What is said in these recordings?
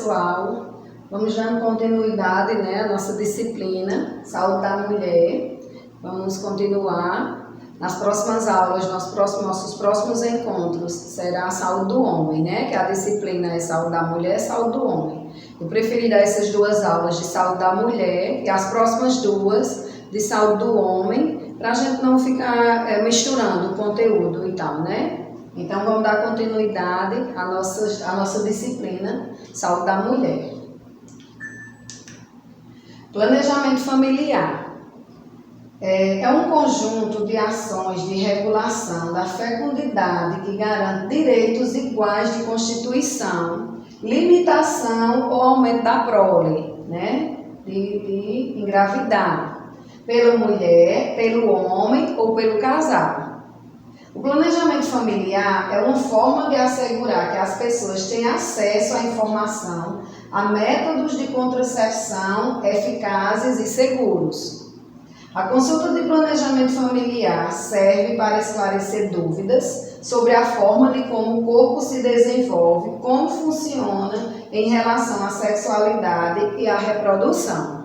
pessoal, vamos dando continuidade, né, à nossa disciplina, Saúde da Mulher. Vamos continuar nas próximas aulas, nossos próximos encontros, será a Saúde do Homem, né, que a disciplina é Saúde da Mulher e Saúde do Homem. Eu preferi dar essas duas aulas de Saúde da Mulher e as próximas duas de Saúde do Homem, para a gente não ficar misturando o conteúdo e tal, né? Então, vamos dar continuidade à nossa disciplina, Saúde da Mulher. Planejamento familiar é um conjunto de ações de regulação da fecundidade que garante direitos iguais de constituição, limitação ou aumento da prole, né? de engravidar, pela mulher, pelo homem ou pelo casal. O planejamento familiar é uma forma de assegurar que as pessoas tenham acesso à informação, a métodos de contracepção eficazes e seguros. A consulta de planejamento familiar serve para esclarecer dúvidas sobre a forma de como o corpo se desenvolve, como funciona em relação à sexualidade e à reprodução,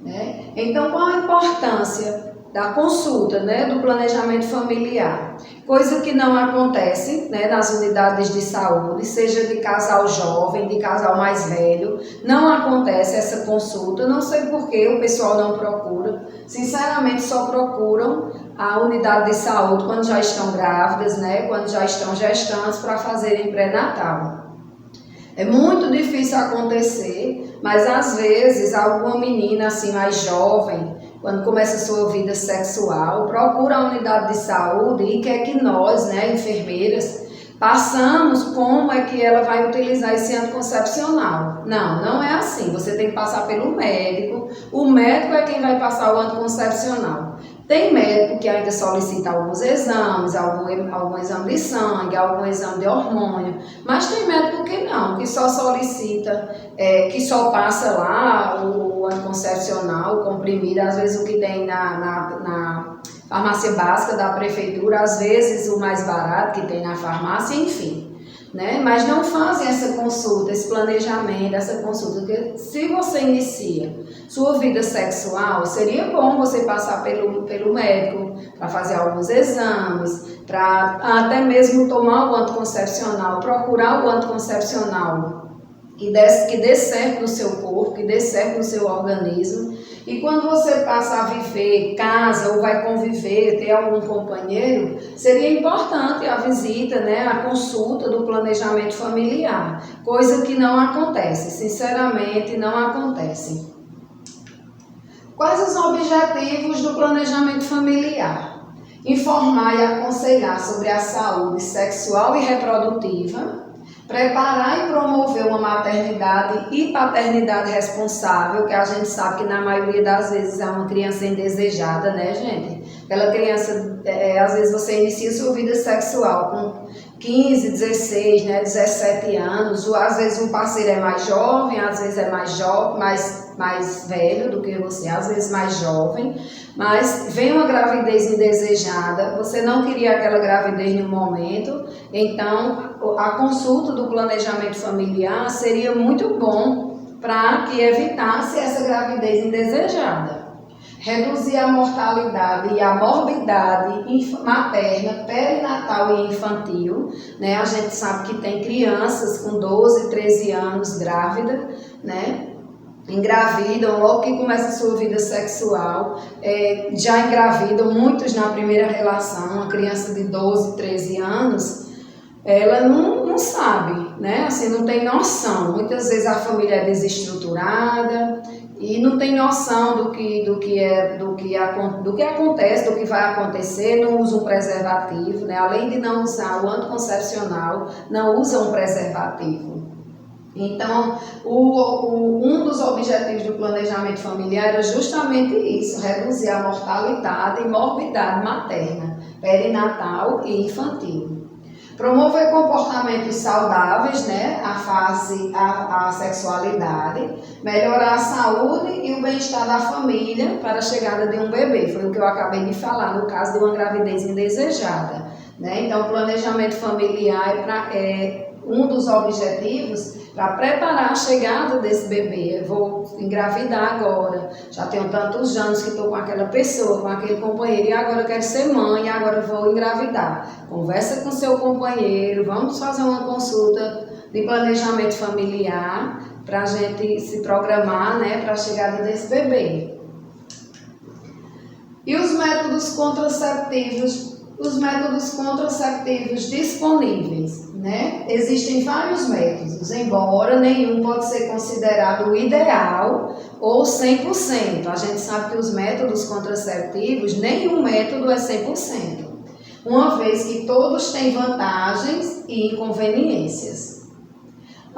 né? Então, qual a importância da consulta, né, do planejamento familiar? Coisa que não acontece, né, nas unidades de saúde, seja de casal jovem, de casal mais velho, não acontece essa consulta. Não sei por que o pessoal não procura. Sinceramente, só procuram a unidade de saúde quando já estão grávidas, né, quando já estão gestantes, para fazerem pré-natal. É muito difícil acontecer, mas às vezes alguma menina assim mais jovem, quando começa a sua vida sexual, procura a unidade de saúde e quer que nós, né, enfermeiras, passamos como é que ela vai utilizar esse anticoncepcional. Não é assim. Você tem que passar pelo médico. O médico é quem vai passar o anticoncepcional. Tem médico que ainda solicita alguns exames, algum exame de sangue, algum exame de hormônio, mas tem médico que não, que só solicita, que só passa lá o anticoncepcional, o comprimido, às vezes o que tem na farmácia básica da prefeitura, às vezes o mais barato que tem na farmácia, enfim. Né? Mas não fazem essa consulta, esse planejamento, essa consulta, porque se você inicia sua vida sexual, seria bom você passar pelo médico para fazer alguns exames, para até mesmo tomar o anticoncepcional, procurar o anticoncepcional que dê certo no seu corpo, que dê certo no seu organismo. E quando você passa a viver, casa ou vai conviver, ter algum companheiro, seria importante a visita, né, a consulta do planejamento familiar, coisa que não acontece, sinceramente não acontece. Quais os objetivos do planejamento familiar? Informar e aconselhar sobre a saúde sexual e reprodutiva, preparar e promover uma maternidade e paternidade responsável, que a gente sabe que na maioria das vezes é uma criança indesejada, né, gente? Aquela criança, às vezes você inicia sua vida sexual com 15, 16, né, 17 anos, ou às vezes um parceiro é mais jovem, às vezes é mais jovem, mais velho do que você, às vezes mais jovem, mas vem uma gravidez indesejada, você não queria aquela gravidez no momento, então a consulta do planejamento familiar seria muito bom para que evitasse essa gravidez indesejada. Reduzir a mortalidade e a morbidade materna, perinatal e infantil, né? A gente sabe que tem crianças com 12, 13 anos grávidas, né? Engravidam logo que começa a sua vida sexual, já engravidam, muitos na primeira relação. Uma criança de 12, 13 anos, ela não sabe, né? Assim, não tem noção. Muitas vezes a família é desestruturada e não tem noção do que acontece, do que vai acontecer, não usa um preservativo, né? Além de não usar o anticoncepcional, não usa um preservativo. Então, um dos objetivos do planejamento familiar era justamente isso, reduzir a mortalidade e morbidade materna, perinatal e infantil. Promover comportamentos saudáveis, né, a sexualidade, melhorar a saúde e o bem-estar da família para a chegada de um bebê. Foi o que eu acabei de falar no caso de uma gravidez indesejada, né? Então, o planejamento familiar um dos objetivos para preparar a chegada desse bebê. Eu vou engravidar agora, já tenho tantos anos que estou com aquela pessoa, com aquele companheiro, e agora eu quero ser mãe, e agora eu vou engravidar. Conversa com seu companheiro, vamos fazer uma consulta de planejamento familiar para a gente se programar, né, para a chegada desse bebê. E os métodos contraceptivos disponíveis, né? Existem vários métodos, embora nenhum pode ser considerado o ideal ou 100%. A gente sabe que os métodos contraceptivos, nenhum método é 100%, uma vez que todos têm vantagens e inconveniências.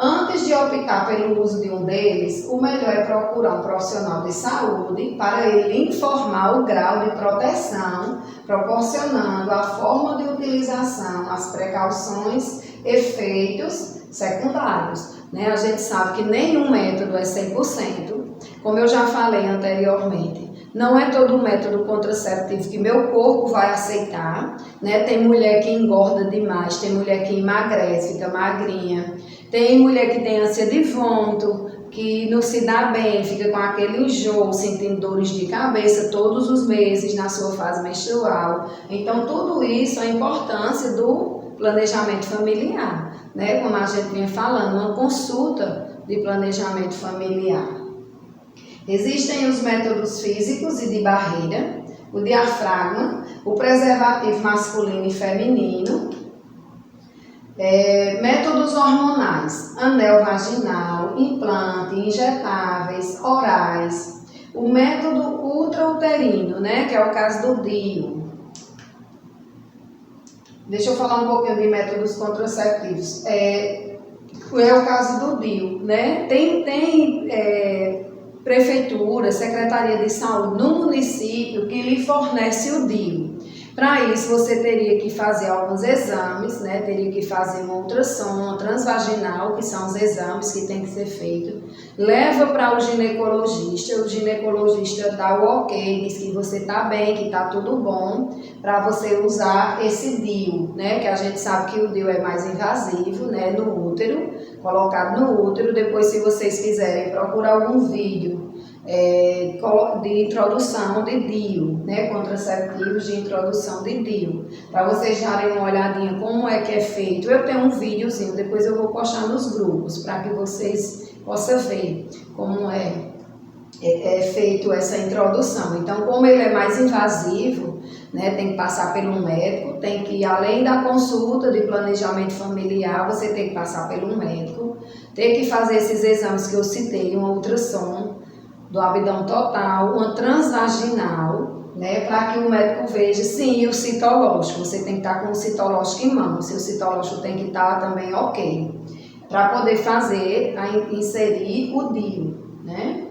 Antes de optar pelo uso de um deles, o melhor é procurar um profissional de saúde para ele informar o grau de proteção, proporcionando a forma de utilização, as precauções, efeitos secundários. A gente sabe que nenhum método é 100%, como eu já falei anteriormente. Não é todo método contraceptivo que meu corpo vai aceitar, né? Tem mulher que engorda demais, tem mulher que emagrece, fica magrinha. Tem mulher que tem ânsia de vômito, que não se dá bem, fica com aquele enjoo, sentindo dores de cabeça todos os meses na sua fase menstrual. Então, tudo isso é a importância do planejamento familiar, né? Como a gente vinha falando, uma consulta de planejamento familiar. Existem os métodos físicos e de barreira, o diafragma, o preservativo masculino e feminino, métodos hormonais, anel vaginal, implante, injetáveis, orais, o método ultrauterino, né, que é o caso do DIU. Deixa eu falar um pouquinho de métodos contraceptivos. É o caso do DIU, né? Tem prefeitura, secretaria de saúde no município que lhe fornece o DIU. Para isso, você teria que fazer alguns exames, né? Teria que fazer uma ultrassom, uma transvaginal, que são os exames que tem que ser feito. Leva para o ginecologista dá o ok, diz que você está bem, que está tudo bom, para você usar esse DIU, né? Que a gente sabe que o DIU é mais invasivo, né? No útero, colocado no útero. Depois, se vocês quiserem procurar algum vídeo de introdução de DIU, né, contraceptivos de introdução de DIU, para vocês darem uma olhadinha como é que é feito. Eu tenho um videozinho, depois eu vou postar nos grupos, para que vocês possam ver como é feito essa introdução. Então, como ele é mais invasivo, né, tem que passar pelo médico, tem que, além da consulta de planejamento familiar, você tem que passar pelo médico, tem que fazer esses exames que eu citei, uma ultrassom do abdômen total, uma transvaginal, né, para que o médico veja, sim, o citológico, você tem que estar com o citológico em mão, se o citológico tem que estar também ok, para poder fazer, inserir o DIU, né?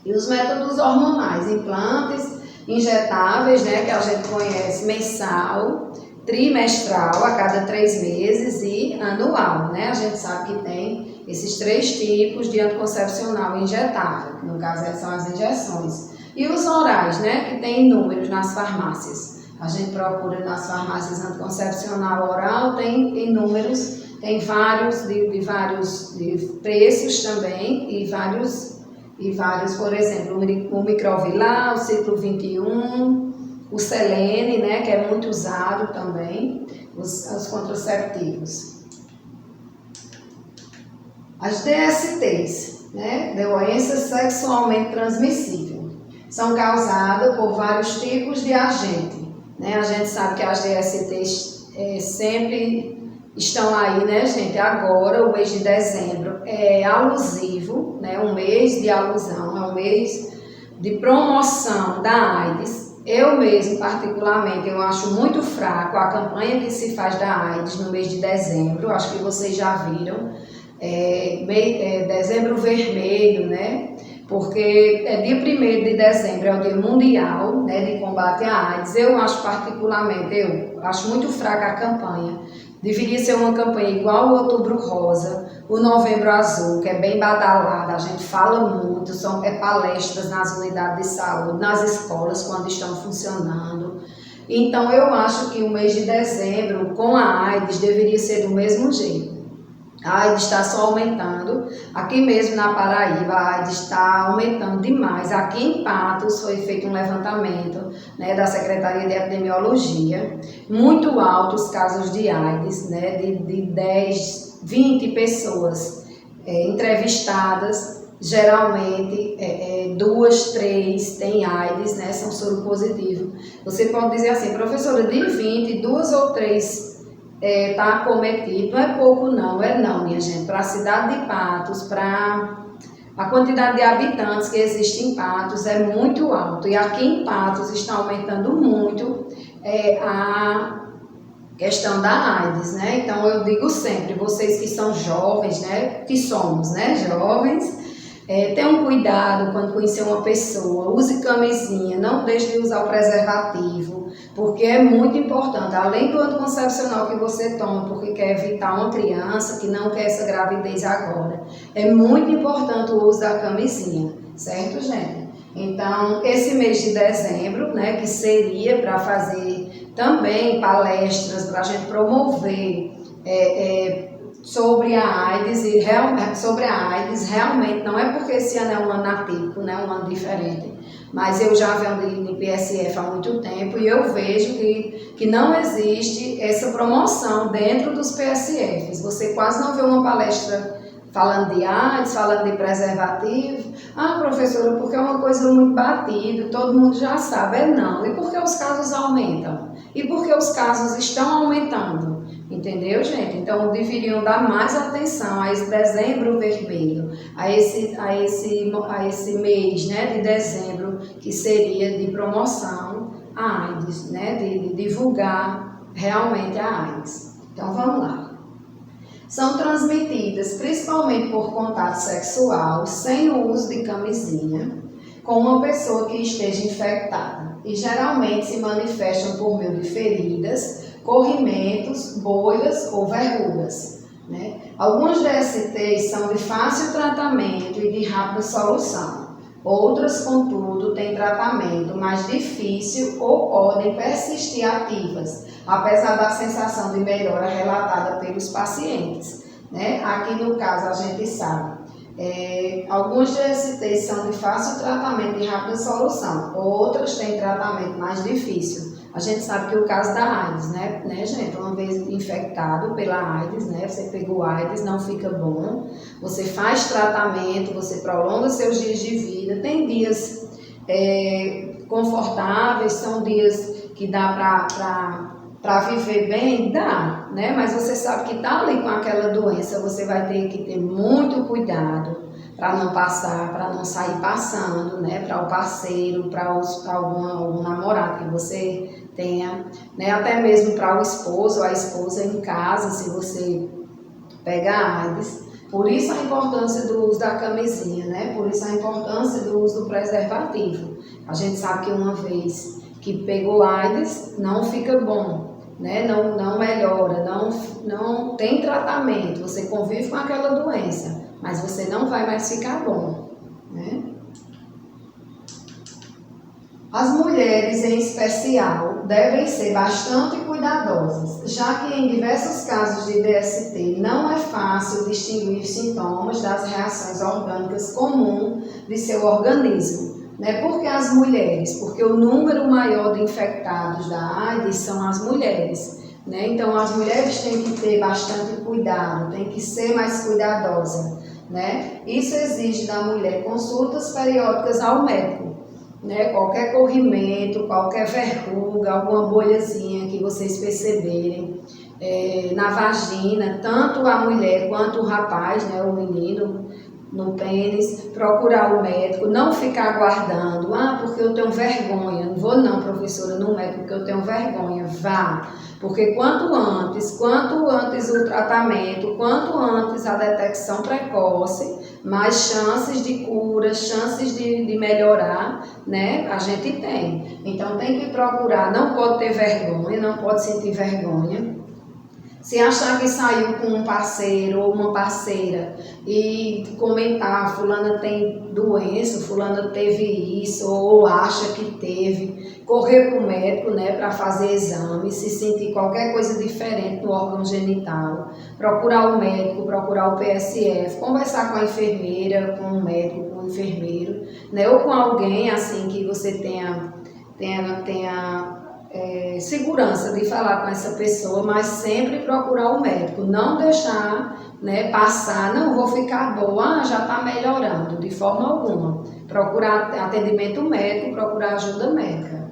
E os métodos hormonais, implantes injetáveis, né, que a gente conhece mensal, trimestral, a cada 3 meses e anual, né? A gente sabe que tem esses 3 tipos de anticoncepcional injetável, que no caso são as injeções. E os orais, né, que tem inúmeros nas farmácias. A gente procura nas farmácias anticoncepcional oral, tem inúmeros, tem vários de vários preços também e vários, por exemplo, o Microvilar, o Ciclo 21, o Selene, né, que é muito usado também, os contraceptivos. As DSTs, né, doenças sexualmente transmissíveis, são causadas por vários tipos de agente, né? A gente sabe que as DSTs sempre estão aí, né, gente? Agora, o mês de dezembro é alusivo, né, um mês de alusão, é um mês de promoção da AIDS. Eu mesmo, particularmente, eu acho muito fraco a campanha que se faz da AIDS no mês de dezembro, acho que vocês já viram, dezembro vermelho, né? Porque dia 1º de dezembro é o dia mundial, né, de combate à AIDS. Eu acho muito fraca a campanha. Deveria ser uma campanha igual o Outubro Rosa, o Novembro Azul, que é bem badalada, a gente fala muito, são palestras nas unidades de saúde, nas escolas, quando estão funcionando. Então, eu acho que o mês de dezembro, com a AIDS, deveria ser do mesmo jeito. A AIDS está só aumentando. Aqui mesmo na Paraíba, a AIDS está aumentando demais. Aqui em Patos foi feito um levantamento, né, da Secretaria de Epidemiologia. Muito altos os casos de AIDS, né, de 10, 20 pessoas entrevistadas. Geralmente, 2, 3 têm AIDS, né, são soropositivos. Você pode dizer assim, professora, de 20, 2 ou 3 está acometido, não é pouco não, minha gente, para a cidade de Patos, para a quantidade de habitantes que existe em Patos é muito alto, e aqui em Patos está aumentando muito a questão da AIDS, né? Então eu digo sempre, vocês que são jovens, né, que somos, né, jovens, tenham cuidado quando conhecer uma pessoa, use camisinha, não deixe de usar o preservativo, porque é muito importante, além do anticoncepcional que você toma, porque quer evitar uma criança que não quer essa gravidez agora, é muito importante o uso da camisinha, certo, gente? Então, esse mês de dezembro, né, que seria para fazer também palestras, para a gente promover sobre a AIDS, sobre a AIDS, realmente não é porque esse ano é um ano atípico, né, um ano diferente, mas eu já venho de PSF há muito tempo e eu vejo que não existe essa promoção dentro dos PSFs. Você quase não vê uma palestra falando de AIDS, falando de preservativo. Ah, professora, porque é uma coisa muito batida, todo mundo já sabe. Não. E por que os casos aumentam? E por que os casos estão aumentando? Entendeu, gente? Então, deveriam dar mais atenção a esse dezembro vermelho, a esse mês, né, de dezembro, que seria de promoção à AIDS, né, de divulgar realmente a AIDS. Então, vamos lá. São transmitidas principalmente por contato sexual, sem o uso de camisinha, com uma pessoa que esteja infectada e geralmente se manifestam por meio de feridas, corrimentos, bolhas ou verrugas, né? Algumas DSTs são de fácil tratamento e de rápida solução. Outras, contudo, têm tratamento mais difícil ou podem persistir ativas, apesar da sensação de melhora relatada pelos pacientes, né? Aqui no caso a gente sabe, algumas DSTs são de fácil tratamento e rápida solução, outras têm tratamento mais difícil. A gente sabe que o caso da AIDS, né, gente, uma vez infectado pela AIDS, né, você pegou AIDS, não fica bom, você faz tratamento, você prolonga seus dias de vida, tem dias confortáveis, são dias que dá para viver bem, dá, né, mas você sabe que está ali com aquela doença, você vai ter que ter muito cuidado para não passar, para não sair passando, né, para o parceiro, para algum namorado que você tenha, né, até mesmo para o esposo ou a esposa em casa, se você pegar AIDS. Por isso a importância do uso da camisinha, né, por isso a importância do uso do preservativo. A gente sabe que uma vez que pegou AIDS, não fica bom, né, não melhora, não tem tratamento, você convive com aquela doença, mas você não vai mais ficar bom, né? As mulheres, em especial, devem ser bastante cuidadosas, já que em diversos casos de DST não é fácil distinguir sintomas das reações orgânicas comuns de seu organismo, né? Por que as mulheres? Porque o número maior de infectados da AIDS são as mulheres, né? Então as mulheres têm que ter bastante cuidado, têm que ser mais cuidadosas, né? Isso exige da mulher consultas periódicas ao médico, né? Qualquer corrimento, qualquer verruga, alguma bolhazinha que vocês perceberem na vagina, tanto a mulher quanto o rapaz, né, o menino, no pênis, procurar o médico, não ficar aguardando, porque eu tenho vergonha, não vou não, professora, no médico porque eu tenho vergonha, vá, porque quanto antes o tratamento, quanto antes a detecção precoce, mais chances de cura, chances de melhorar, né, a gente tem. Então tem que procurar, não pode ter vergonha, não pode sentir vergonha. Se achar que saiu com um parceiro ou uma parceira e comentar, fulana tem doença, fulana teve isso ou acha que teve, correr para o médico, né, para fazer exame, se sentir qualquer coisa diferente no órgão genital, procurar o médico, procurar o PSF, conversar com a enfermeira, com o médico, com o enfermeiro, né, ou com alguém assim que você tenha segurança de falar com essa pessoa, mas sempre procurar o médico, não deixar, né, passar, não vou ficar boa, já está melhorando, de forma alguma. Procurar atendimento médico, procurar ajuda médica.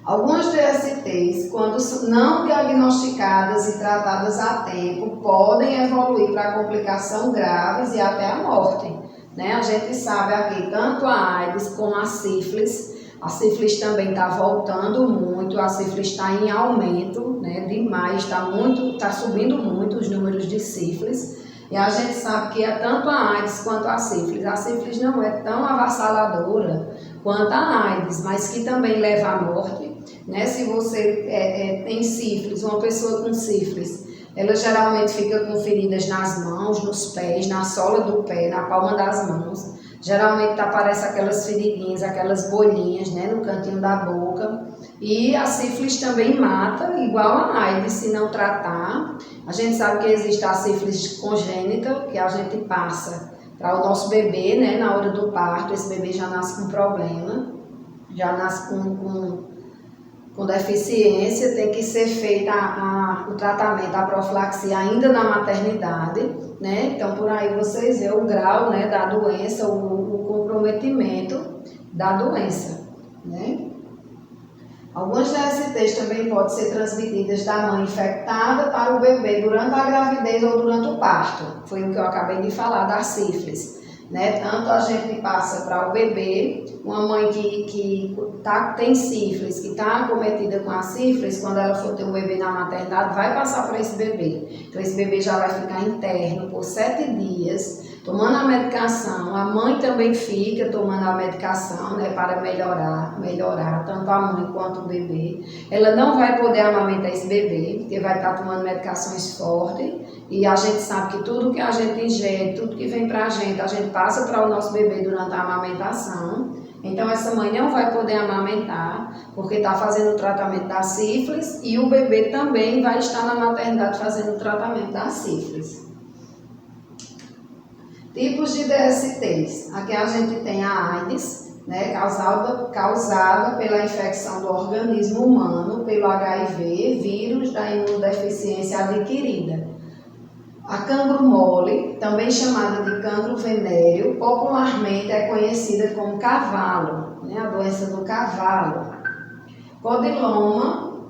Algumas DSTs, quando não diagnosticadas e tratadas a tempo, podem evoluir para complicações graves e até a morte, né? A gente sabe aqui tanto a AIDS como a sífilis. A sífilis também está voltando muito, a sífilis está em aumento, né, demais, está subindo muito os números de sífilis. E a gente sabe que é tanto a AIDS quanto a sífilis. A sífilis não é tão avassaladora quanto a AIDS, mas que também leva à morte, né? Se você tem sífilis, uma pessoa com sífilis, ela geralmente fica com feridas nas mãos, nos pés, na sola do pé, na palma das mãos. Geralmente aparece aquelas feridinhas, aquelas bolinhas, né, no cantinho da boca. E a sífilis também mata, igual a AIDS, se não tratar. A gente sabe que existe a sífilis congênita, que a gente passa para o nosso bebê, né, na hora do parto. Esse bebê já nasce com problema, já nasce com deficiência, tem que ser feita o tratamento, a profilaxia ainda na maternidade, né? Então, por aí vocês veem o grau, né, da doença, o comprometimento da doença, né? Algumas DSTs também podem ser transmitidas da mãe infectada para o bebê durante a gravidez ou durante o parto. Foi o que eu acabei de falar da sífilis, né? Tanto a gente passa para o bebê, uma mãe que tem sífilis, que está acometida com a sífilis, quando ela for ter um bebê na maternidade, vai passar para esse bebê. Então esse bebê já vai ficar interno por 7 dias, tomando a medicação. A mãe também fica tomando a medicação, né, para melhorar tanto a mãe quanto o bebê. Ela não vai poder amamentar esse bebê, porque vai estar tomando medicações fortes. E a gente sabe que tudo que a gente ingere, tudo que vem para a gente passa para o nosso bebê durante a amamentação. Então essa mãe não vai poder amamentar, porque está fazendo o tratamento da sífilis, e o bebê também vai estar na maternidade fazendo o tratamento da sífilis. Tipos de DSTs. Aqui a gente tem a AIDS, né, causada pela infecção do organismo humano pelo HIV, vírus da imunodeficiência adquirida. A cancro mole, também chamada de cancro venéreo, popularmente é conhecida como cavalo, né, a doença do cavalo. Codiloma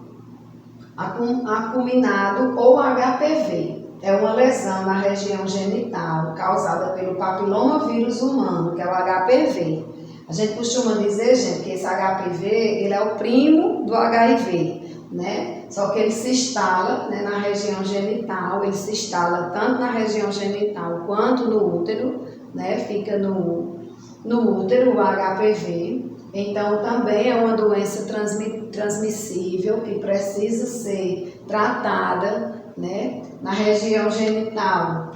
acuminado ou HPV. É uma lesão na região genital causada pelo papilomavírus humano, que é o HPV. A gente costuma dizer, gente, que esse HPV ele é o primo do HIV, né? Só que ele se instala, né, na região genital, ele se instala tanto na região genital quanto no útero, né? Fica no útero o HPV. Então também é uma doença transmissível que precisa ser tratada, né, na região genital.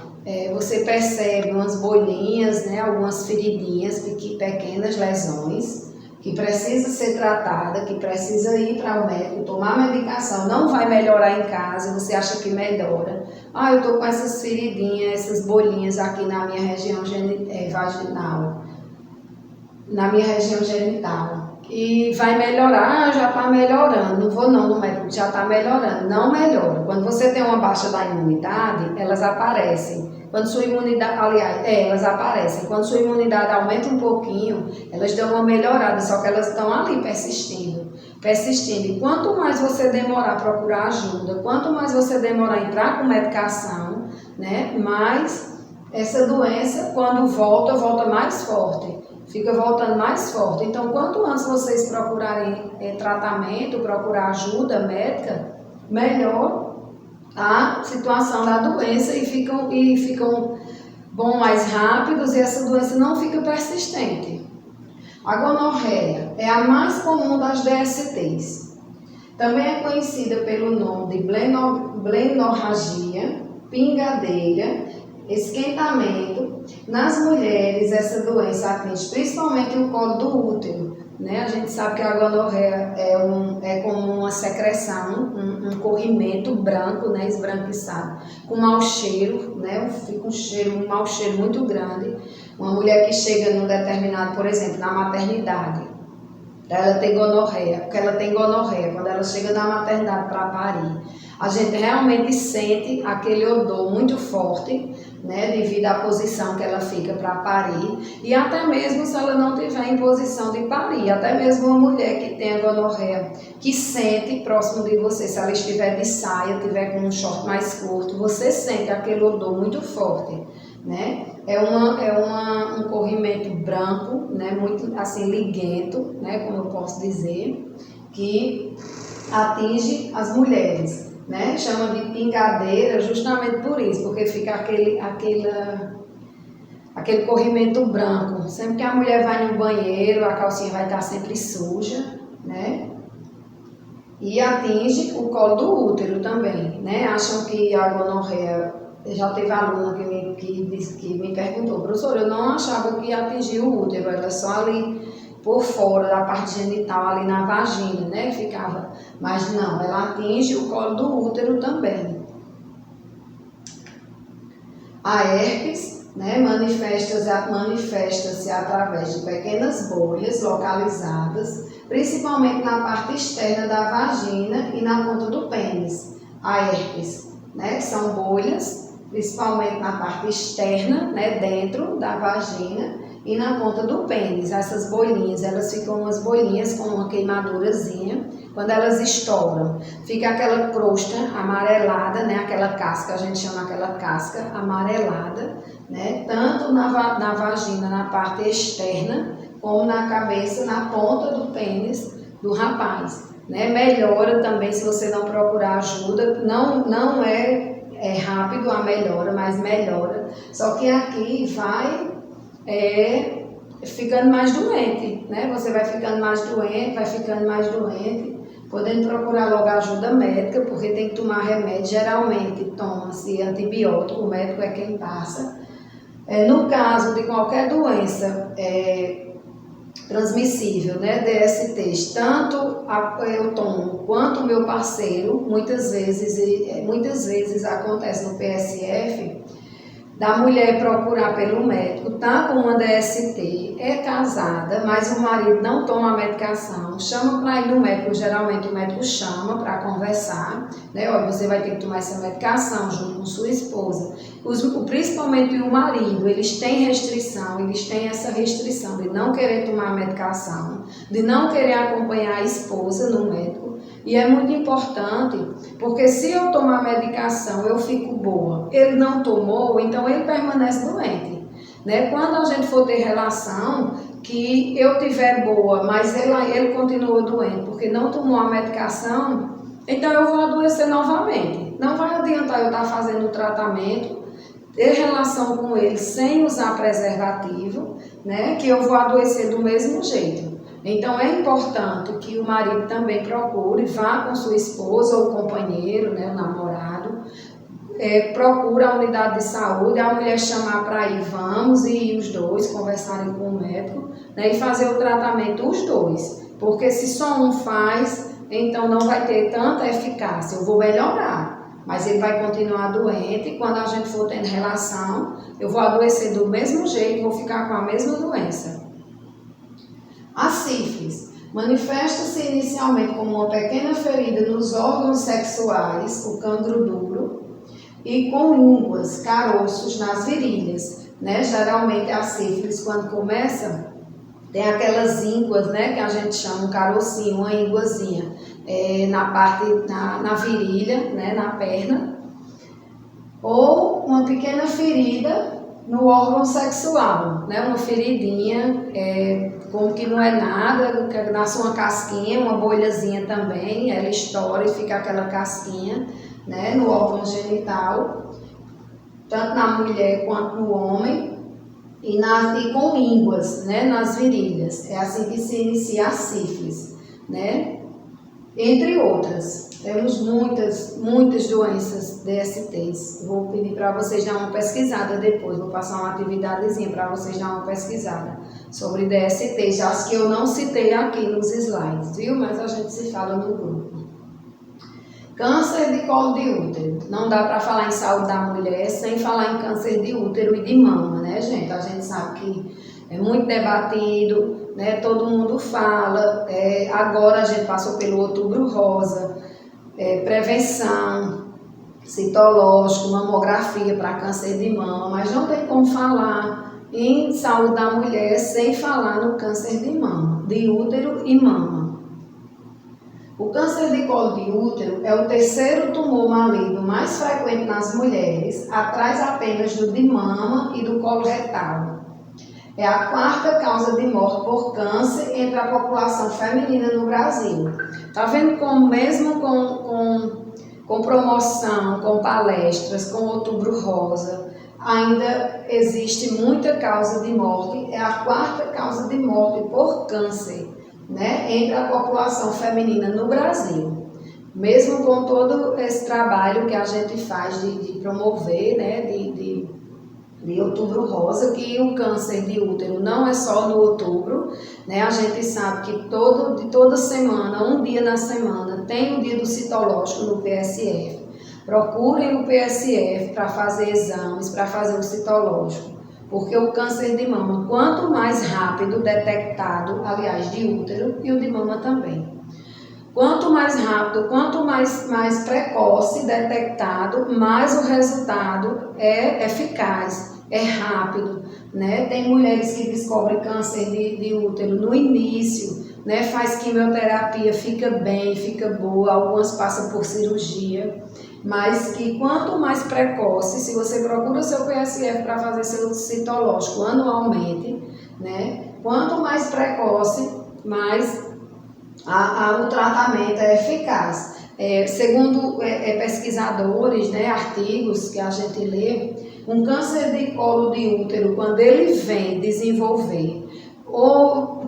Você percebe umas bolinhas, né, algumas feridinhas, pequenas lesões, que precisa ser tratada, que precisa ir para o médico, tomar medicação. Não vai melhorar em casa, você acha que melhora. Eu estou com essas feridinhas, essas bolinhas aqui na minha região vaginal, na minha região genital. E vai melhorar, já está melhorando. Não vou não no médico, já está melhorando. Não melhora. Quando você tem uma baixa da imunidade, elas aparecem. Quando sua imunidade, elas aparecem. Quando sua imunidade aumenta um pouquinho, elas dão uma melhorada, só que elas estão ali persistindo. E quanto mais você demorar a procurar ajuda, quanto mais você demorar a entrar com medicação, né, mais essa doença, quando volta mais forte. Fica voltando mais forte. Então, quanto antes vocês procurarem tratamento, procurar ajuda médica, melhor a situação da doença e ficam mais rápidos, e essa doença não fica persistente. A gonorreia é a mais comum das DSTs. Também é conhecida pelo nome de blenorragia, pingadeira, esquentamento. Nas mulheres, essa doença atinge principalmente o colo do útero, né? A gente sabe que a gonorreia é como uma secreção, um corrimento branco, né? Esbranquiçado, com mau cheiro, né? Fica um mau cheiro muito grande. Uma mulher que chega num determinado, por exemplo, na maternidade, ela tem gonorreia, porque ela tem gonorreia, quando ela chega na maternidade para parir, a gente realmente sente aquele odor muito forte, né, devido à posição que ela fica para parir, e até mesmo se ela não tiver em posição de parir, até mesmo uma mulher que tem a gonorreia, que sente próximo de você, se ela estiver de saia, tiver com um short mais curto, você sente aquele odor muito forte, né? Um corrimento branco, né, muito assim liguento, né, como eu posso dizer, que atinge as mulheres, né? Chama de pingadeira justamente por isso, porque fica aquele corrimento branco. Sempre que a mulher vai no banheiro, a calcinha vai estar sempre suja, né? E atinge o colo do útero também, né? Acham que a gonorreia... Já teve aluna que me perguntou, professora, eu não achava que atingia o útero, era só ali por fora da parte genital, ali na vagina, né? Ficava, mas não, ela atinge o colo do útero também. A herpes, né, manifesta-se através de pequenas bolhas localizadas, principalmente na parte externa da vagina e na ponta do pênis. A herpes, né, são bolhas, principalmente na parte externa, né, dentro da vagina e na ponta do pênis. Essas bolinhas, elas ficam umas bolinhas com uma queimadurazinha. Quando elas estouram, fica aquela crosta amarelada, né, aquela casca, a gente chama aquela casca amarelada, né, tanto na vagina, na parte externa, como na cabeça, na ponta do pênis do rapaz, né. Melhora também se você não procurar ajuda, não é rápido a melhora, mas melhora. Só que aqui vai ficando mais doente, né? Você vai ficando mais doente, podendo procurar logo ajuda médica, porque tem que tomar remédio. Geralmente toma-se antibiótico, o médico é quem passa. No caso de qualquer doença transmissível, né, DSTs, tanto eu tomo quanto o meu parceiro, muitas vezes acontece no PSF, da mulher procurar pelo médico, tá com uma DST, é casada, mas o marido não toma a medicação, chama para ir no médico, geralmente o médico chama para conversar, né, olha, você vai ter que tomar essa medicação junto com sua esposa. Principalmente o marido, eles têm essa restrição de não querer tomar a medicação, de não querer acompanhar a esposa no médico. E é muito importante, porque se eu tomar a medicação, eu fico boa. Ele não tomou, então ele permanece doente, né? Quando a gente for ter relação, que eu tiver boa, mas ele continua doente, porque não tomou a medicação, então eu vou adoecer novamente. Não vai adiantar eu estar fazendo o tratamento, ter relação com ele sem usar preservativo, né? Que eu vou adoecer do mesmo jeito. Então é importante que o marido também procure, vá com sua esposa ou companheiro, né, o namorado, procura a unidade de saúde, a mulher chamar para ir, vamos, e os dois conversarem com o médico, né, e fazer o tratamento os dois, porque se só um faz, então não vai ter tanta eficácia. Eu vou melhorar, mas ele vai continuar doente, e quando a gente for tendo relação, eu vou adoecer do mesmo jeito, vou ficar com a mesma doença. A sífilis manifesta-se inicialmente como uma pequena ferida nos órgãos sexuais, o cancro duro, e com ínguas, caroços nas virilhas, né? Geralmente a sífilis, quando começa, tem aquelas ínguas, né, que a gente chama um carocinho, uma ínguazinha, na virilha, né, na perna, ou uma pequena ferida no órgão sexual, né, uma feridinha, como que não é nada, nasce uma casquinha, uma bolhazinha também, ela estoura e fica aquela casquinha, né, no órgão genital, tanto na mulher quanto no homem, e com ínguas, né, nas virilhas. É assim que se inicia a sífilis, né, entre outras. Temos muitas doenças DSTs. Vou pedir para vocês dar uma pesquisada depois, vou passar uma atividadezinha para vocês dar uma pesquisada sobre DST, já as que eu não citei aqui nos slides, viu? Mas a gente se fala no grupo. Câncer de colo de útero. Não dá para falar em saúde da mulher sem falar em câncer de útero e de mama, né, gente? A gente sabe que é muito debatido, né? Todo mundo fala. Agora a gente passou pelo Outubro Rosa, prevenção, citológico, mamografia para câncer de mama, mas não tem como falar em saúde da mulher sem falar no câncer de mama, de útero e mama. O câncer de colo de útero é o terceiro tumor maligno mais frequente nas mulheres, atrás apenas do de mama e do colo retal. É a quarta causa de morte por câncer entre a população feminina no Brasil. Tá vendo como mesmo com promoção, com palestras, com Outubro Rosa, ainda existe muita causa de morte, é a quarta causa de morte por câncer, né, entre a população feminina no Brasil. Mesmo com todo esse trabalho que a gente faz de promover, né, de Outubro Rosa, que o câncer de útero não é só no outubro, né, a gente sabe que toda semana, um dia na semana, tem o dia do citológico no PSF. Procurem o PSF para fazer exames, para fazer o citológico. Porque o câncer de mama, quanto mais rápido detectado, aliás, de útero e o de mama também. Quanto mais rápido, quanto mais precoce detectado, mais o resultado é eficaz, é rápido, né? Tem mulheres que descobrem câncer de útero no início, né? Faz quimioterapia, fica bem, fica boa, algumas passam por cirurgia. Mas que quanto mais precoce, se você procura o seu PSF para fazer seu citológico anualmente, né? Quanto mais precoce, mais o tratamento é eficaz. Segundo pesquisadores, né, artigos que a gente lê, um câncer de colo de útero, quando ele vem desenvolver, ou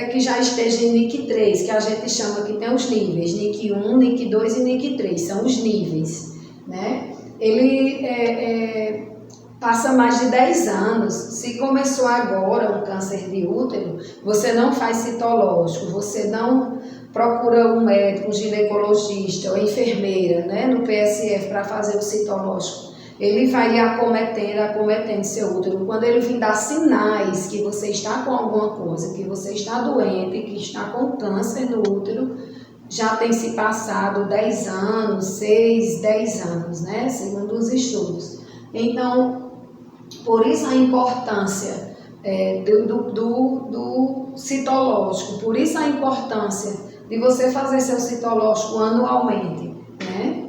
que já esteja em NIC 3, que a gente chama que tem os níveis, NIC 1, NIC 2 e NIC 3, são os níveis, né? Ele passa mais de 10 anos. Se começou agora um câncer de útero, você não faz citológico, você não procura um médico, um ginecologista ou enfermeira, né, no PSF para fazer o citológico. Ele vai lhe acometendo seu útero. Quando ele vir dar sinais que você está com alguma coisa, que você está doente, que está com câncer no útero, já tem se passado 10 anos, 6, 10 anos, né? Segundo os estudos. Então, por isso a importância do citológico, por isso a importância de você fazer seu citológico anualmente, né?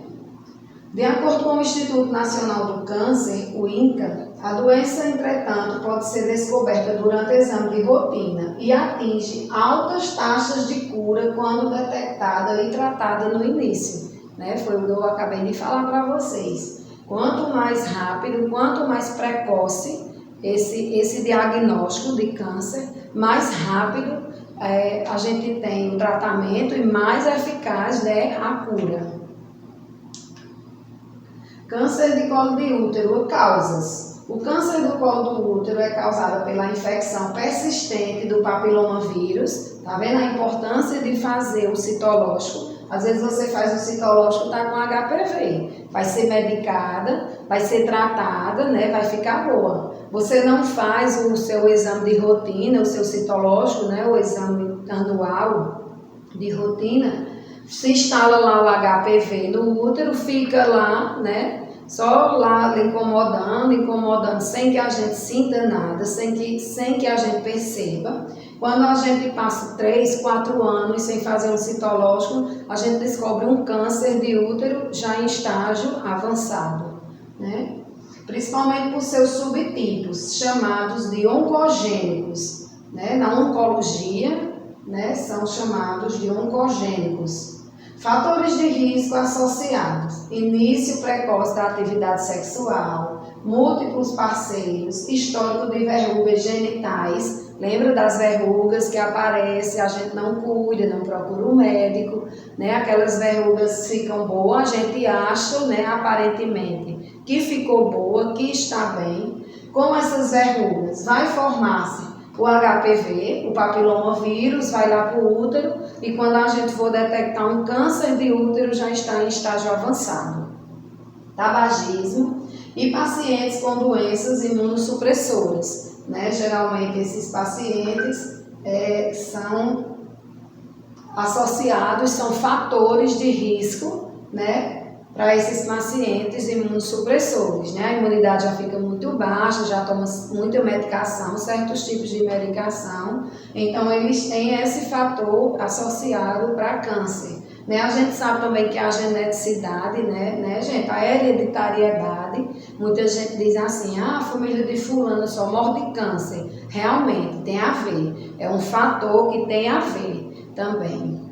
De acordo com o Instituto Nacional do Câncer, o INCA, a doença, entretanto, pode ser descoberta durante exame de rotina e atinge altas taxas de cura quando detectada e tratada no início, né? Foi o que eu acabei de falar para vocês. Quanto mais rápido, quanto mais precoce esse diagnóstico de câncer, mais rápido a gente tem o tratamento e mais eficaz, né, a cura. Câncer de colo de útero, causas. O câncer do colo do útero é causado pela infecção persistente do papilomavírus. Tá vendo a importância de fazer o citológico? Às vezes você faz o citológico, tá com HPV. Vai ser medicada, vai ser tratada, né? Vai ficar boa. Você não faz o seu exame de rotina, o seu citológico, né? O exame anual de rotina. Se instala lá o HPV no útero, fica lá, né? Só lá incomodando, sem que a gente sinta nada, sem que a gente perceba. Quando a gente passa 3, 4 anos sem fazer um citológico, a gente descobre um câncer de útero já em estágio avançado, né? Principalmente por seus subtipos, chamados de oncogênicos, né? Na oncologia, né, são chamados de oncogênicos. Fatores de risco associados: início precoce da atividade sexual, múltiplos parceiros, histórico de verrugas genitais. Lembra das verrugas que aparecem, a gente não cuida, não procura um médico, né? Aquelas verrugas ficam boas, a gente acha, né, aparentemente, que ficou boa, que está bem. Com essas verrugas vai formar-se o HPV, o papilomavírus, vai lá para o útero e quando a gente for detectar um câncer de útero já está em estágio avançado. Tabagismo e pacientes com doenças imunossupressoras, né? Geralmente esses pacientes são associados, são fatores de risco, né? Para esses pacientes imunossupressores, né? A imunidade já fica muito baixa, já toma muita medicação, certos tipos de medicação, então eles têm esse fator associado para câncer. Né? A gente sabe também que a geneticidade, né, gente, a hereditariedade, muita gente diz assim, a família de fulano só morre de câncer. Realmente, tem a ver, é um fator que tem a ver também.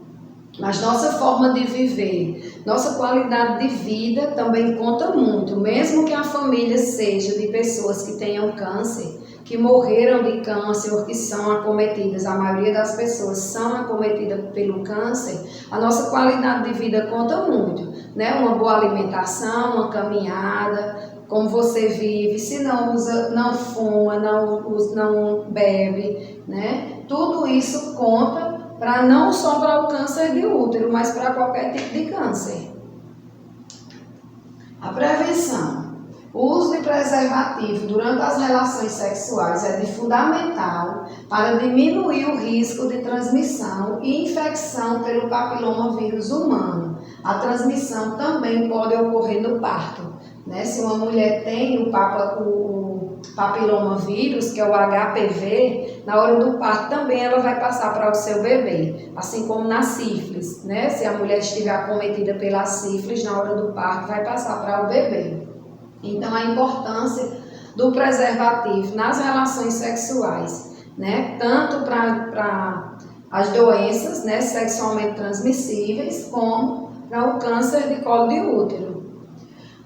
Mas nossa forma de viver, nossa qualidade de vida também conta muito, mesmo que a família seja de pessoas que tenham câncer, que morreram de câncer ou que são acometidas, a maioria das pessoas são acometidas pelo câncer, a nossa qualidade de vida conta muito, né? Uma boa alimentação, uma caminhada, como você vive, se não usa, não fuma, não bebe, né? Tudo isso conta para não só para o câncer de útero, mas para qualquer tipo de câncer. A prevenção. O uso de preservativo durante as relações sexuais é de fundamental para diminuir o risco de transmissão e infecção pelo papilomavírus humano. A transmissão também pode ocorrer no parto, né? Se uma mulher tem o papilomavírus, que é o HPV, na hora do parto também ela vai passar para o seu bebê, assim como na sífilis, né? Se a mulher estiver acometida pela sífilis, na hora do parto vai passar para o bebê. Então, a importância do preservativo nas relações sexuais, né? Tanto para as doenças, né, sexualmente transmissíveis, como para o câncer de colo de útero.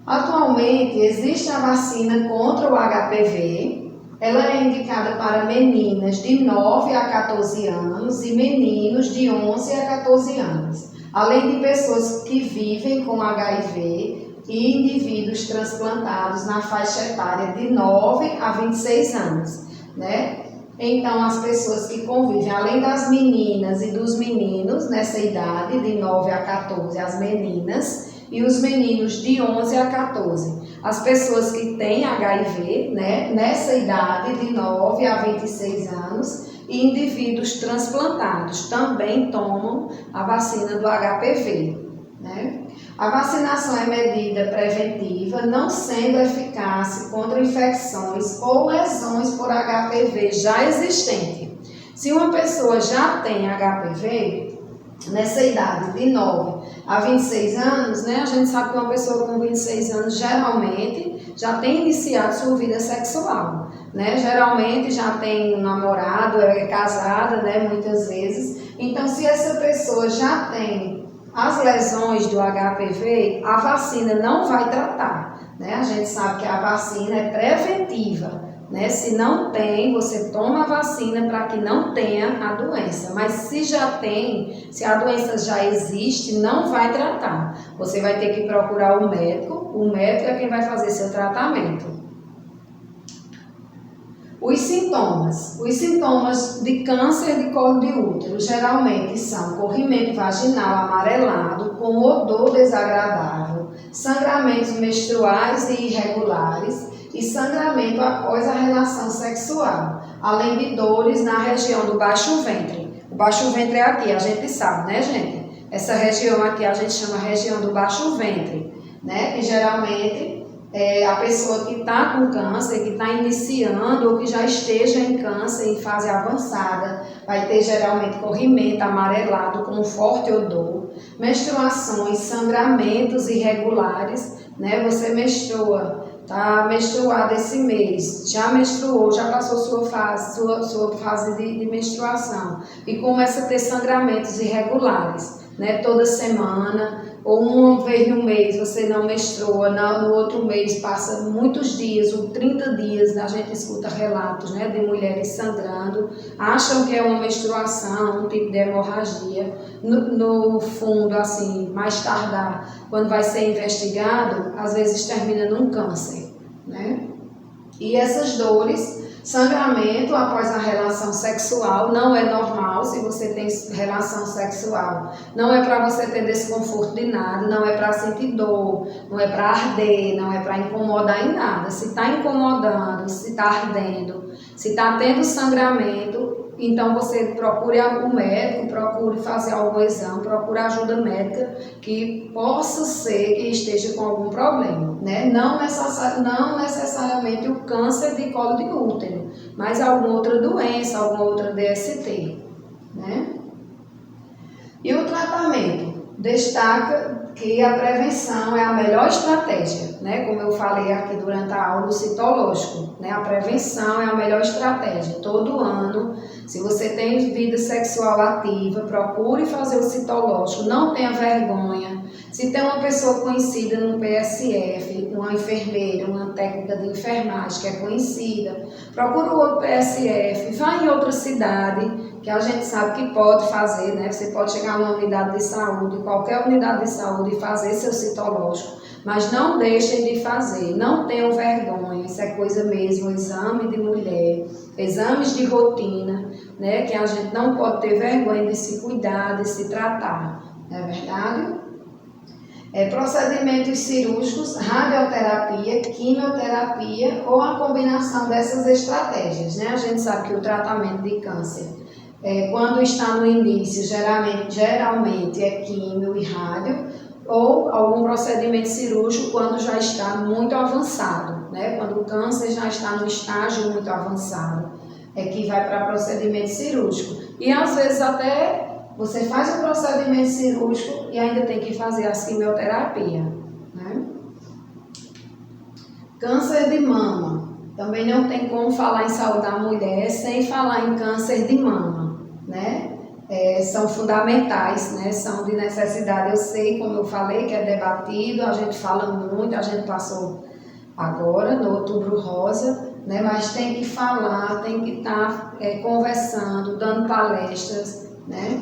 Atualmente, existe a vacina contra o HPV. Ela é indicada para meninas de 9 a 14 anos e meninos de 11 a 14 anos, além de pessoas que vivem com HIV e indivíduos transplantados na faixa etária de 9 a 26 anos, né? Então, as pessoas que convivem, além das meninas e dos meninos nessa idade, de 9 a 14, as meninas, e os meninos de 11 a 14. As pessoas que têm HIV, né, nessa idade, de 9 a 26 anos, e indivíduos transplantados também tomam a vacina do HPV, né? A vacinação é medida preventiva, não sendo eficaz contra infecções ou lesões por HPV já existente. Se uma pessoa já tem HPV, nessa idade de 9 a 26 anos, né, a gente sabe que uma pessoa com 26 anos geralmente já tem iniciado sua vida sexual, né? Geralmente já tem um namorado, é casada, né, muitas vezes. Então, se essa pessoa já tem as lesões do HPV, a vacina não vai tratar, né? A gente sabe que a vacina é preventiva, né? Se não tem, você toma a vacina para que não tenha a doença. Mas se já tem, se a doença já existe, não vai tratar. Você vai ter que procurar o médico é quem vai fazer seu tratamento. Os sintomas de câncer de colo de útero geralmente são corrimento vaginal amarelado com odor desagradável, sangramentos menstruais e irregulares e sangramento após a relação sexual, além de dores na região do baixo ventre. O baixo ventre é aqui, a gente sabe, né, gente? Essa região aqui a gente chama região do baixo ventre, né? Que geralmente a pessoa que está com câncer, que está iniciando ou que já esteja em câncer em fase avançada, vai ter geralmente corrimento amarelado com forte odor, menstruações, sangramentos irregulares, né? Você menstrua, está menstruada esse mês, já menstruou, já passou sua fase de menstruação e começa a ter sangramentos irregulares, né? Toda semana ou uma vez no mês você não menstrua, no outro mês passa muitos dias, ou 30 dias, a gente escuta relatos, né, de mulheres sangrando, acham que é uma menstruação, um tipo de hemorragia, no fundo, assim, mais tardar, quando vai ser investigado, às vezes termina num câncer, né? E essas dores Sangramento após a relação sexual não é normal se você tem relação sexual. Não é para você ter desconforto de nada, não é para sentir dor, não é para arder, não é para incomodar em nada. Se está incomodando, se está ardendo, se está tendo sangramento, então você procure o médico, procure fazer algum exame, procure ajuda médica que possa ser que esteja com algum problema, né? Não necessariamente o câncer de colo de útero, mas alguma outra doença, alguma outra DST, né? E o tratamento? Destaca que a prevenção é a melhor estratégia, né? Como eu falei aqui durante a aula do citológico, né? A prevenção é a melhor estratégia. Todo ano, se você tem vida sexual ativa, procure fazer o citológico, não tenha vergonha. Se tem uma pessoa conhecida no PSF, uma enfermeira, uma técnica de enfermagem que é conhecida, procure o outro PSF, vá em outra cidade, que a gente sabe que pode fazer, né? Você pode chegar numa unidade de saúde, qualquer unidade de saúde e fazer seu citológico, mas não deixem de fazer, não tenham vergonha, isso é coisa mesmo, exame de mulher, exames de rotina, né? Que a gente não pode ter vergonha de se cuidar, de se tratar, não é verdade? Procedimentos cirúrgicos, radioterapia, quimioterapia ou a combinação dessas estratégias, né? A gente sabe que o tratamento de câncer, quando está no início, geralmente é químio e rádio, ou algum procedimento cirúrgico quando já está muito avançado, né? Quando o câncer já está no estágio muito avançado, é que vai para procedimento cirúrgico. E às vezes até você faz o procedimento cirúrgico e ainda tem que fazer a quimioterapia, né? Câncer de mama. Também não tem como falar em saúde da mulher sem falar em câncer de mama, né? São fundamentais, né? São de necessidade. Eu sei, como eu falei, que é debatido, a gente fala muito, a gente passou agora no Outubro Rosa, né? Mas tem que falar, tem que estar conversando, dando palestras, né?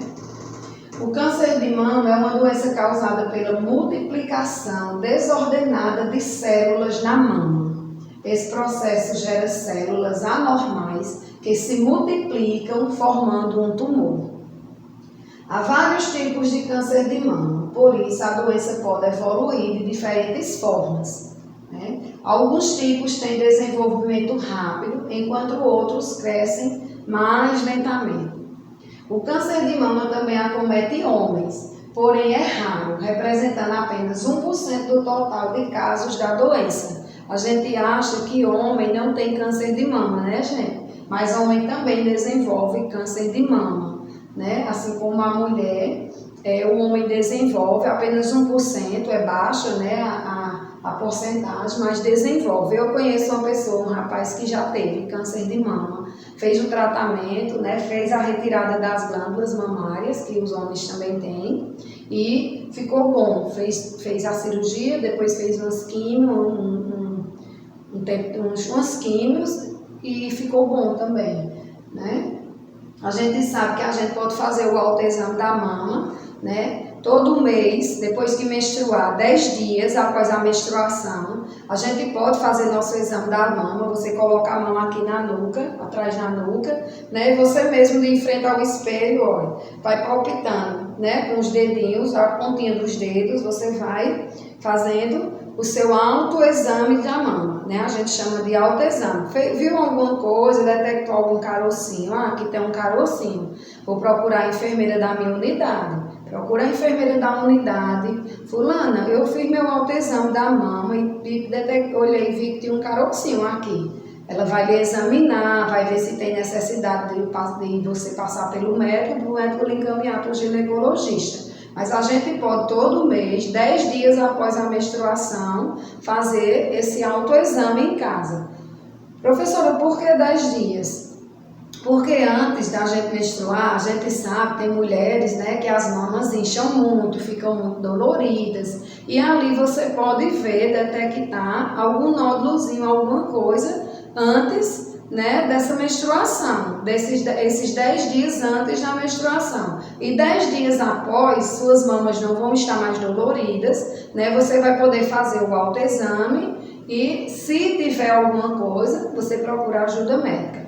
O câncer de mama é uma doença causada pela multiplicação desordenada de células na mama. Esse processo gera células anormais que se multiplicam formando um tumor. Há vários tipos de câncer de mama, por isso a doença pode evoluir de diferentes formas, né? Alguns tipos têm desenvolvimento rápido, enquanto outros crescem mais lentamente. O câncer de mama também acomete homens, porém é raro, representando apenas 1% do total de casos da doença. A gente acha que homem não tem câncer de mama, né, gente? Mas homem também desenvolve câncer de mama, né? Assim como a mulher, o homem desenvolve apenas 1%, é baixa, né, a porcentagem, mas desenvolve. Eu conheço uma pessoa, um rapaz que já teve câncer de mama, fez o tratamento, né, fez a retirada das glândulas mamárias, que os homens também têm, e ficou bom. Fez a cirurgia, depois fez umas umas químios e ficou bom também, né? A gente sabe que a gente pode fazer o autoexame da mama, né? Todo mês, depois que menstruar, 10 dias após a menstruação, a gente pode fazer nosso exame da mama. Você coloca a mão aqui na nuca, atrás da nuca, né? E você mesmo de frente ao espelho, olha, vai palpitando, né? Com os dedinhos, a pontinha dos dedos, você vai fazendo o seu autoexame da mama, né? A gente chama de autoexame. Viu alguma coisa, detectou algum carocinho? Ah, aqui tem um carocinho. Vou procurar a enfermeira da minha unidade. Procura a enfermeira da unidade. Fulana, eu fiz meu autoexame da mama e olhei e vi que tinha um carocinho aqui. Ela vai lhe examinar, vai ver se tem necessidade de você passar pelo médico, o médico lhe encaminhar para o ginecologista. Mas a gente pode todo mês, 10 dias após a menstruação, fazer esse autoexame em casa. Professora, por que 10 dias? Porque antes da gente menstruar, a gente sabe, tem mulheres, né, que as mamas incham muito, ficam muito doloridas. E ali você pode ver, detectar algum nódulozinho, alguma coisa antes, né, dessa menstruação, esses 10 dias antes da menstruação. E 10 dias após, suas mamas não vão estar mais doloridas, né, você vai poder fazer o autoexame E se tiver alguma coisa, você procura ajuda médica.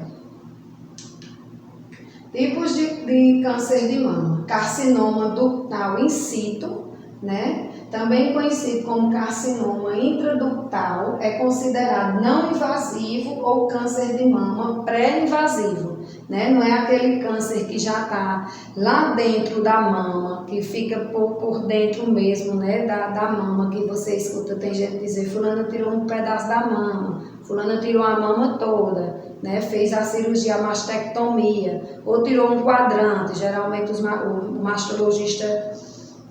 Tipos de câncer de mama: carcinoma ductal in situ, né? Também conhecido como carcinoma intraductal, é considerado não invasivo ou câncer de mama pré-invasivo, né? Não é aquele câncer que já está lá dentro da mama, que fica por dentro mesmo, né? Da mama, que você escuta, tem gente dizer, fulana tirou um pedaço da mama, fulana tirou a mama toda, né? Fez a cirurgia, a mastectomia, ou tirou um quadrante. Geralmente o mastologista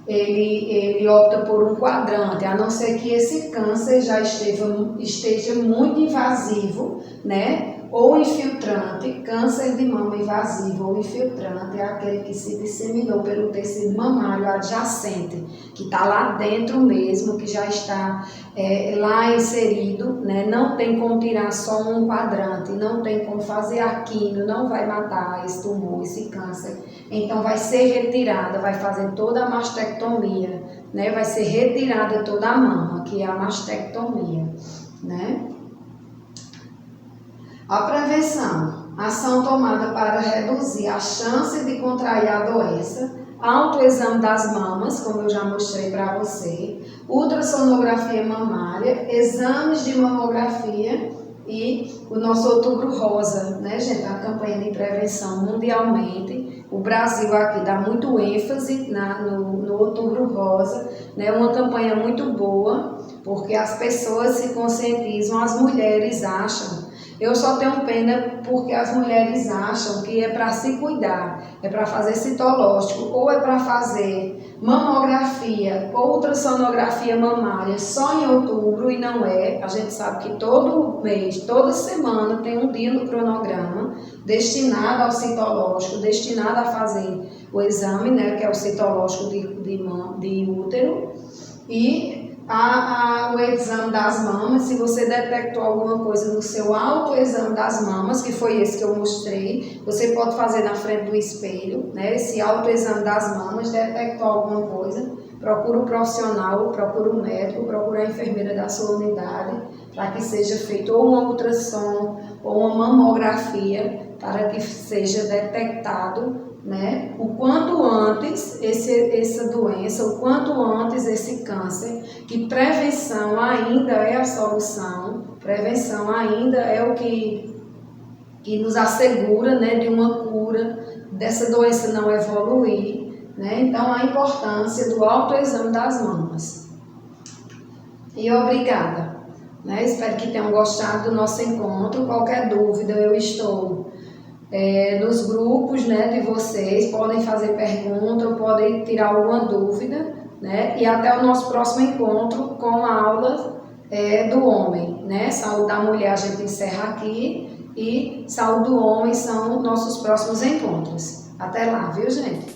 ele opta por um quadrante, a não ser que esse câncer já esteja muito invasivo, né? Ou infiltrante. Câncer de mama invasivo ou infiltrante é aquele que se disseminou pelo tecido mamário adjacente, que está lá dentro mesmo, que já está lá inserido, né? Não tem como tirar só um quadrante, não tem como fazer a quimio, não vai matar esse tumor, esse câncer. Então vai ser retirada, vai fazer toda a mastectomia, né? Vai ser retirada toda a mama, que é a mastectomia, né? A prevenção: ação tomada para reduzir a chance de contrair a doença, autoexame das mamas, como eu já mostrei para você, ultrassonografia mamária, exames de mamografia e o nosso Outubro Rosa, né, gente? A campanha de prevenção mundialmente. O Brasil aqui dá muito ênfase no Outubro Rosa, né? Uma campanha muito boa, porque as pessoas se conscientizam, as mulheres acham. Eu só tenho pena porque as mulheres acham que é para se cuidar, é para fazer citológico, ou é para fazer mamografia ou ultrassonografia mamária só em outubro, e não é. A gente sabe que todo mês, toda semana tem um dia no cronograma destinado ao citológico, destinado a fazer o exame, né, que é o citológico de útero, e o exame das mamas. Se você detectou alguma coisa no seu autoexame das mamas, que foi esse que eu mostrei, você pode fazer na frente do espelho, né? Esse autoexame das mamas, detectou alguma coisa, procura um profissional, procura um médico, procura a enfermeira da sua unidade, para que seja feito ou uma ultrassom ou uma mamografia, para que seja detectado, né, o quanto antes essa doença, o quanto antes esse câncer, que prevenção ainda é a solução, prevenção ainda é o que nos assegura, né, de uma cura, dessa doença não evoluir, né? Então a importância do autoexame das mamas. E obrigada, né? Espero que tenham gostado do nosso encontro. Qualquer dúvida, eu estou nos grupos, né, de vocês, podem fazer pergunta, podem tirar alguma dúvida, né, e até o nosso próximo encontro com a aula do homem, né? Saúde da mulher a gente encerra aqui, e saúde do homem são nossos próximos encontros. Até lá, viu, gente?